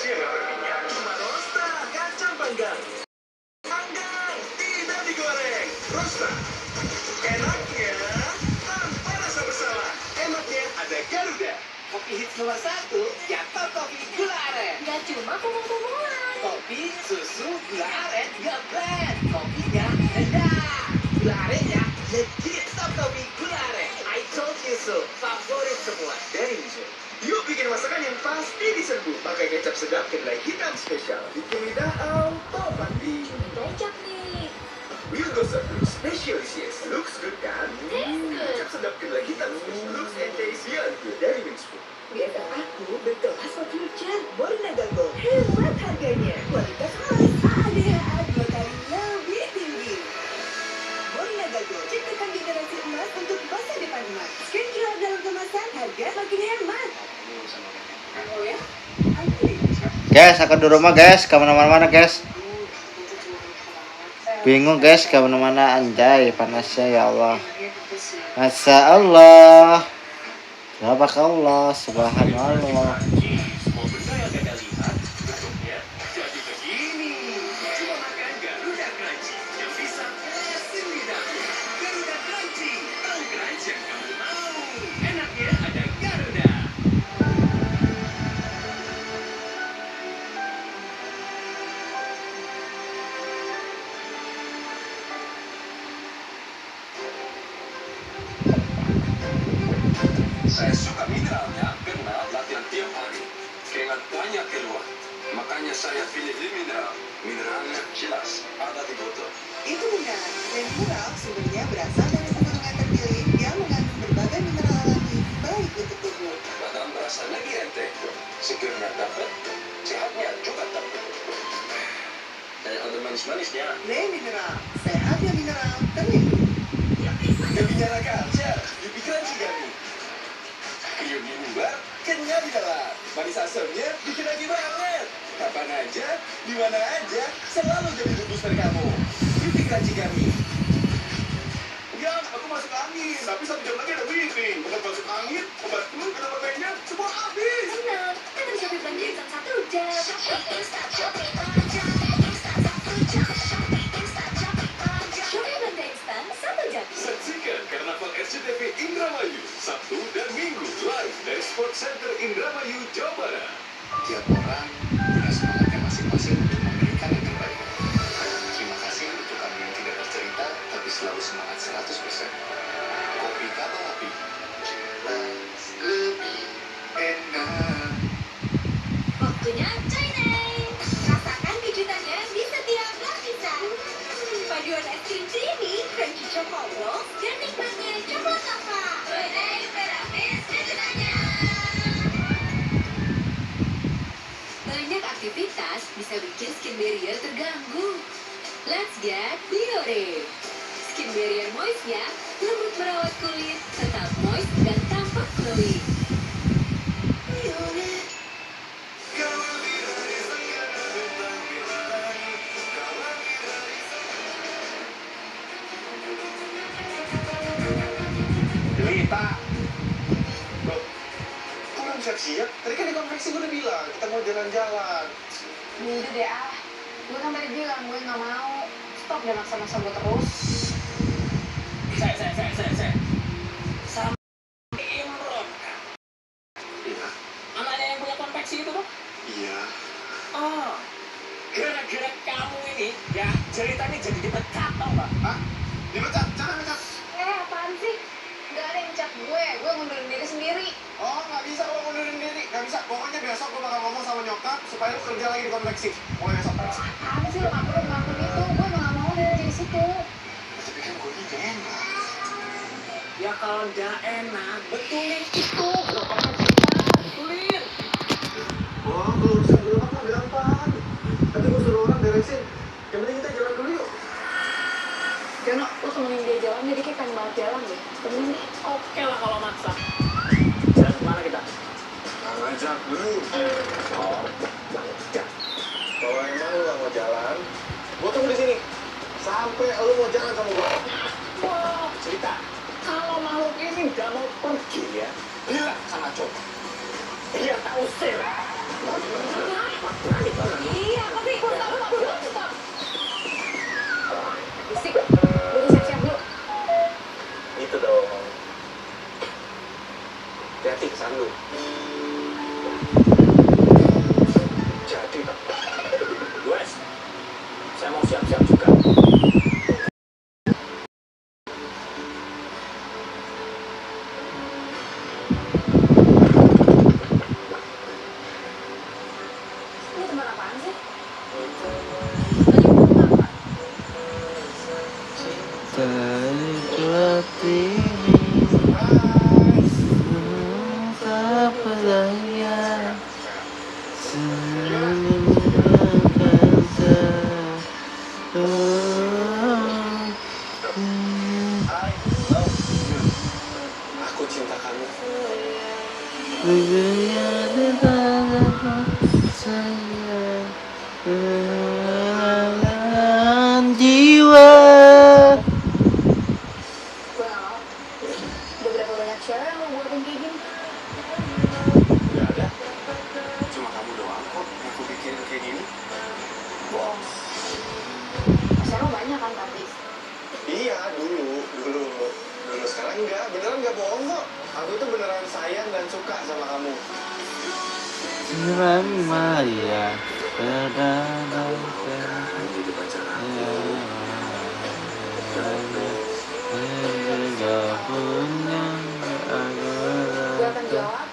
nasi yang gak berminyak. Cuma Rosta kacang panggang. Panggang, tidak digoreng. Rosta, enaknya tanpa rasa bersalah. Enaknya ada Garuda. Kopi hits nomor 1, Yakult Kopi Gula Aren. Gak cuma kumul-kumulan. Kopi, susu, gula aren, ngeblend. Kopinya rendah. Gula arennya legit top kopi gula aren. I told you so. Favorit semua dari Miso. Yuk bikin masakan yang pasti diserbu. Pakai kecap sedap kedelai hitam spesial. Bikin lidah auto mandi. Kecap nih. Wilgo Surf Specialist. Looks good kan? Tastes good. Kecap sedap kedelai hitam spesial. Looks and taste beyond good dari Winspo. BFF aku berkelas for future. Borna Galgo. Hemat harganya. Kualitas emas. ADHA 2 kali lebih tinggi. Borna Galgo. Ciptakan generasi emas untuk masa depan emas. Skincare dalam kemasan. Harga makin hemat. Oh ya? Asli. Guys, aku di rumah guys, kemana-mana guys. Bingung guys, kemana-mana anjay, panasnya ya Allah. Masya Allah. Tabarakallah, subhanallah. Semua benda yang Anda lihat, bentuknya jadi begini. Cuma makan Garuda Crunchy yang bisa lesin lidah. Garuda Crunchy, tahu crunch yang kamu mau. Enaknya ada Garuda. Saya suka mineralnya karena latihan tiap hari. Keringat banyak keluar. Makanya saya pilih mineral. Mineralnya jelas ada di botol. Itu benar. Dan mineral sumbernya berasal dari pegunungan terpilih yang mengandung berbagai mineral alami baik untuk tubuh. Badan berasa lagi enteng. Segernya dapat, sehatnya juga dapat. Dan ada manis-manisnya. Le Mineral. Sehatnya mineral terlindung. Kebicara kaca, di pikiran Cigami. Kriuk di luar, kenyal di dalam. Manis asamnya bikin lagi banget. Kapan aja, di mana aja, selalu jadi mood booster kamu. Di pikiran Cigami. Ya, aku masuk angin, tapi 1 jam lagi ada meeting. Bukan masuk angin, obat flu, kena permennya, semua habis. Tenang, kan ada Shopee Belanja instan 1 jam. Shopee Instan, Shopee Belanja. Instan 1 jam. Shopee Instan, Shopee Belanja. Shopee Belanja instan 1 jam. Saksikan Karnaval RCTV Indramayu, Sabtu dan Minggu, live dari Sport Center Indramayu, Jawa Barat. Tiap orang punya semangatnya masing-masing untuk memberikan yang terbaik. Terima kasih untuk kami yang tidak bercerita, tapi selalu semangat 100%. Kopi Kapal Api. Jelas lebih enak. Waktunya Chai Day. Rasakan kejutannya di setiap lapisan. Paduan es krim creamy, crunchy choco rolls, dan nikmatnya coklat lava. Chai Day, berhabis kejutannya. Banyak aktivitas bisa bikin skin barrier terganggu. Let's get Biore. Skin barrier moistnya lembut merawat kulit, tetap moist dan tampak glowing. Biore. Delita. Loh, kok belum siap-siap? Tadi kan di konveksi gue udah bilang, kita mau jalan-jalan. Udah deh ah, gue kan tadi bilang gue gak mau. Stop deh maksa-maksa gue terus. Saya. Sama Imron. Iya. Anaknya yang punya konveksi itu tuh. Iya. Oh, gara-gara kamu ini, ya ceritanya jadi dipecat tau gak? Hah? Dipecat? Jangan pecat. Apaan sih? Gak ada yang cat gue ngundurin diri sendiri. Oh, nggak bisa lo mundurin diri. Nggak bisa. Pokoknya besok gue bakal ngomong sama nyokap supaya lo kerja lagi di konveksi. Mulai besok. Apa sih lo gak perlu ngelakuin itu? Gue emang gak mau dari di situ. Tapi kan gue ini gak enak. Ya kalau nggak enak, betulin itu. Gak pernah cerita, betulin. Oh, kalau urusan gerobak mah gampang. Nanti gue suruh orang beresin. Yang penting kita jalan dulu yuk. Jono, lo temenin dia jalan, jadi kayak pengen banget jalan deh. Temenin deh. Oke lah kalau maksa. Jalan kemana kita? Ngajak dulu. Oh, ngajak. Kalau emang lu gak mau jalan, gue tunggu di sini. Sampai lu mau jalan sama gue. Wah, cerita. Kalau makhluk ini nggak mau pergi ya, bilang sama coba. Dia tak usir. Iya, tapi gue stop. Bisik, gue siap-siap dulu. Itu dong. Hati kesan lu. Jadi, Wes, saya mau siap-siap juga. Ini tempat apaan sih? Terikuat ini tak berdaya Aku cinta kamu. Jiwa. Well, udah berapa banyak cewek yang lo buatin kayak gini? Gak ada. Cuma kamu doang kok yang aku pikirin kayak gini. Bohong. Pacar lo banyak kan tapi? Iya, dulu. Sekarang enggak, beneran enggak bohong kok. Aku itu beneran sayang dan suka sama kamu. Selama ya berada Jadi pacar aku. Gue akan jawab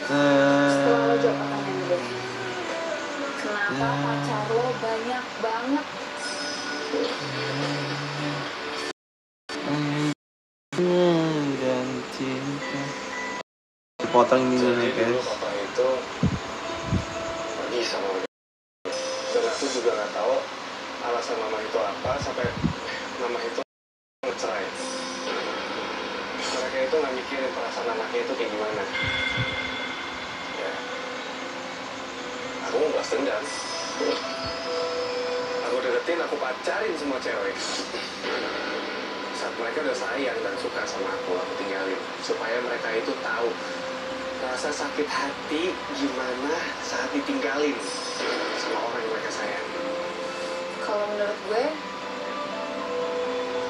setelah lo jawab pertanyaan gue. Kenapa pacar lo banyak banget? dan cinta. Potong ini dulu Jadi dulu guys. papa itu pergi sama mama. Dan aku juga nggak tahu alasan mama itu apa sampai mama itu ngecerai. Mereka itu nggak mikirin perasaan anaknya itu kayak gimana. Ya, aku mau balas dendam. Aku deketin, aku pacarin semua cewek. Saat mereka udah sayang dan suka sama aku tinggalin. Supaya mereka itu tahu rasa sakit hati gimana saat ditinggalin sama orang yang mereka sayang. Kalau menurut gue,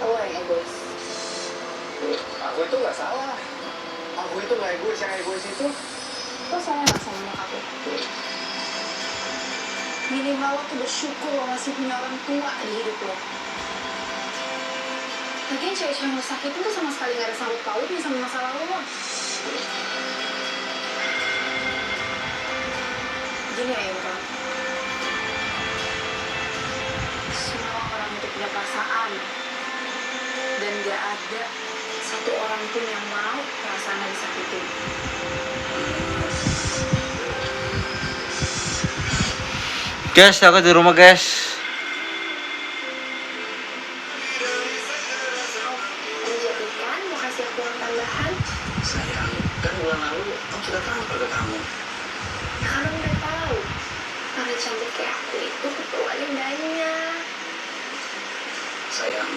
lo yang egois. Aku itu nggak salah. Aku itu nggak egois. Yang egois itu Lo sayang gak sama nyokap lo? Minimal lo tuh bersyukur lo masih punya orang tua di hidup lo. Lagian cewek-cewek yang lo sakitin tuh sama sekali gak ada sangkut pautnya sama masa lalu lo. Gini ya Imran, semua orang itu punya perasaan. Dan gak ada satu orang pun yang mau perasaannya disakitin. Guys, aku di rumah guys. Menjadikan mau kasih aku uang tambahan. sayang. Kan bulan lalu aku sudah transfer ke kamu. Karena udah tahu orang cantik kayak aku itu keperluannya banyak. Sayang,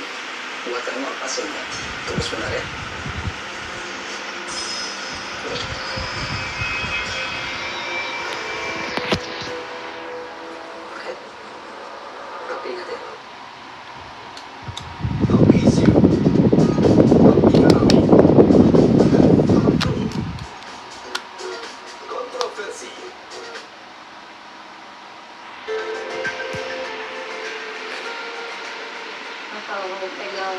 buat kamu apa sih enggak? Tunggu sebentar ya. Oke. Tapi ingat ya. Don't miss you. Kontroversi. Nah, kalau mau pegang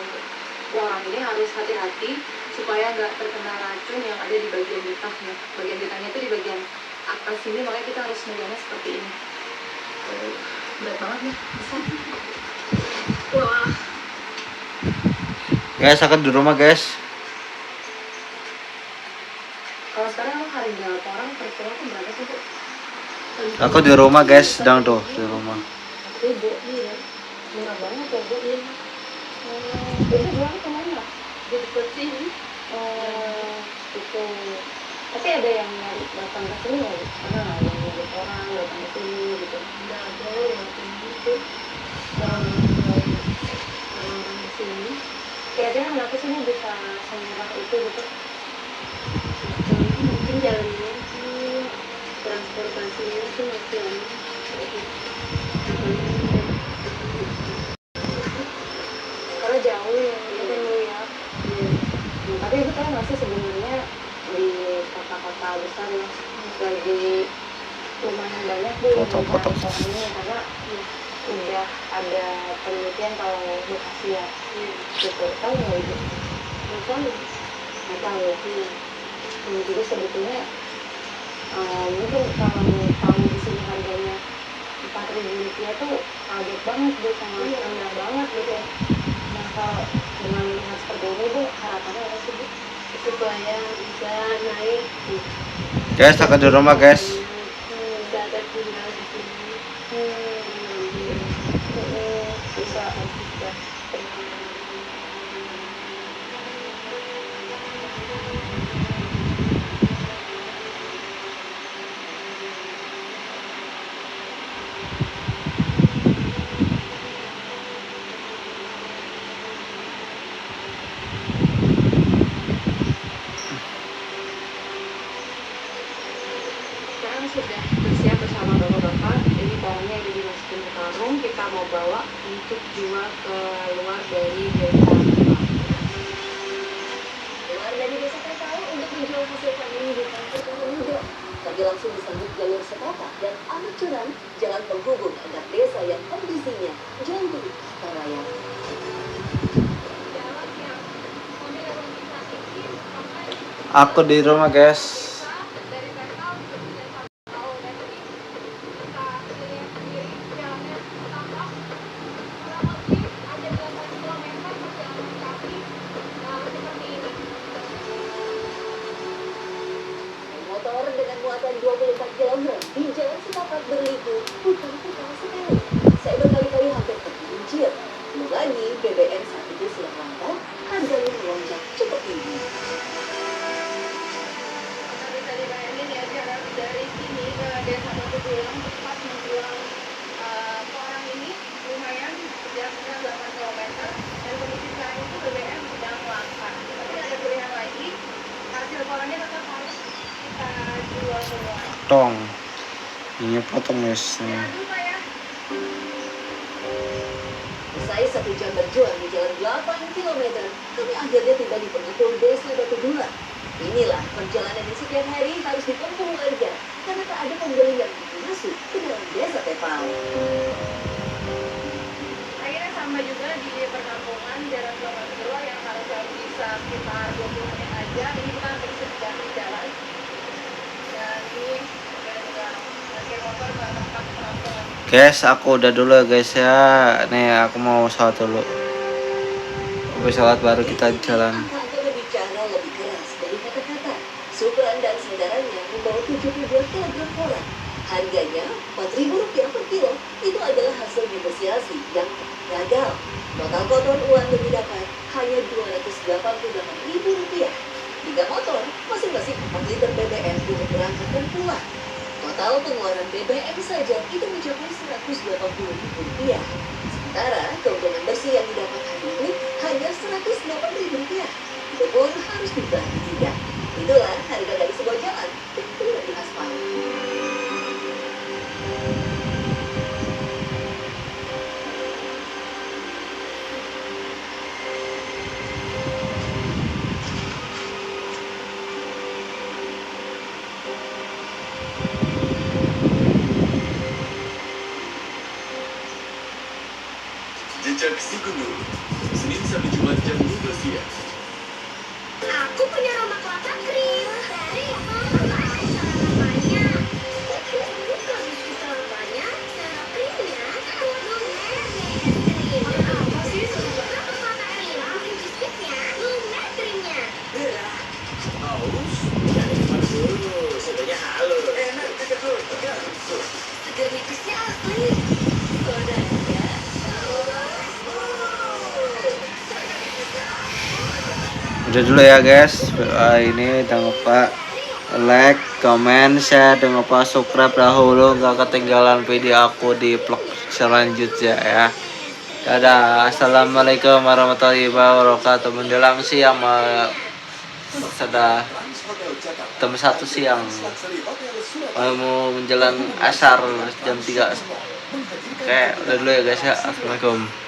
orang ini harus hati-hati supaya nggak terkena racun yang ada di bagian getahnya. Bagian getahnya itu di bagian atas sini, makanya kita harus megangnya seperti ini. Berat banget nih, bisa. Wah, Guys, aku di rumah guys. kalau sekarang emang harga orang per kilo tuh berapa sih, Bu? Aku di rumah guys, sedang tuh di rumah. Ibu, iya. Murah banget ya, Bu. Iya. Ini jual kemana? Di dekat sini. Oh, itu. Tapi ada yang mau datang ke sini nggak, Bu? Ada nggak yang nyari orang datang ke sini gitu? Nggak ada yang tinggi itu. Orang di sini. Kira-kira kenapa sih ini bisa semurah itu gitu? Mungkin jalannya sih kurang transportasinya tuh masih lama. Karena jauh ya, kita ngeliat. Tapi itu kan masih sebenarnya di kota-kota besar ya, lagi lumayan banyak tuh yang Potong-potong. ini karena udah ada penelitian kalau Bekasi ya, gitu. Tahu nggak itu? Nggak tahu ya. Jadi sebetulnya mungkin kalau tahu di sini harganya 4.000 rupiah tuh kaget banget Bu, sangat rendah banget gitu ya. Nah kalau dengan melihat seperti ini Bu, harapannya apa sih Bu? Supaya bisa naik. Guys, aku di rumah guys. Bisa ada tinggal di sini. Bisa bisa. Sekarang sudah bersiap bersama bapak-bapak. Ini barangnya yang dimasukin ke karung, kita mau bawa untuk jual ke luar dari desa. Keluar dari desa Tetau untuk menjual hasil panen bukan perkara mudah. Tapi langsung disambut jalur setapak dan amat curam jalan penghubung antar desa yang kondisinya jantung kata raya. Aku di rumah guys. Motor dengan muatan 24 kg di jalan setapak berliku putar-putar sekali. Saya berkali-kali hampir tergelincir. Belum lagi BBM saat itu sudah langka, harganya melonjak cukup tinggi. Bisa dibayangin ya jarak dari sini ke desa Batu Tulang tempat menjual ke orang ini lumayan jaraknya 8 km dan kondisi sekarang itu BBM sedang langka. Tapi ada pilihan lagi, hasil polanya tetap harus kita jual semua. Potong. Ini potong guys. Jangan lupa ya. Usai 1 jam berjuang di jalan 8 km, kami akhirnya tiba di penghujung desa Batu Tulang. Inilah perjalanan yang setiap hari harus ditempuh warga karena tak ada pembeli yang masuk ke dalam desa Tepal. Akhirnya sama juga di perkampungan jarak kilometer kedua yang harusnya bisa sekitar 20 menit aja. Ini kita hampir sejam di jalan. Dan ini juga parkir motor ke tempat perkampungan. Guys, aku udah dulu ya guys ya. Nih aku mau sholat dulu. Habis sholat baru kita jalan. Angka-angka berbicara lebih keras dari kata-kata. Supran dan saudaranya membawa 72 kg kolang. Harganya Rp4.000 per kilo. Itu adalah hasil negosiasi yang gagal. Total kotor uang yang didapat hanya Rp288.000. 3 motor, masing-masing 4 liter BBM untuk berangkat dan pulang. Total pengeluaran BBM saja itu mencapai Rp180.000. Sementara keuntungan bersih yang didapat hari ini hanya Rp108.000. Itu pun harus dibagi 3. Itulah harga dari sebuah jalan yang tidak diaspal. Jejak si Gunung, Senin sampai Jumat jam 12 siang. Aku punya rumah kelapa krim. Dari mana cara namanya? Bukan bisa namanya. Cara krimnya lumer krim. Apa sih sebenarnya kelapa krim? Bikin biskuitnya lumer krimnya. Aus, dari mana dulu? Sodanya halus. Enak, kecil, tegar. Segar nipisnya asli. Sodanya. Udah dulu ya guys. Ini jangan lupa like, comment, share, jangan lupa subscribe dahulu nggak ketinggalan video aku di vlog selanjutnya ya. Dadah, assalamualaikum warahmatullahi wabarakatuh. Menjelang siang, dadah. Hotel Jakarta. jam 1 siang. Luxury Hotel Surabaya. Mau menjelang asar jam 3. menghadirkan Oke, udah dulu ya guys ya. Assalamualaikum.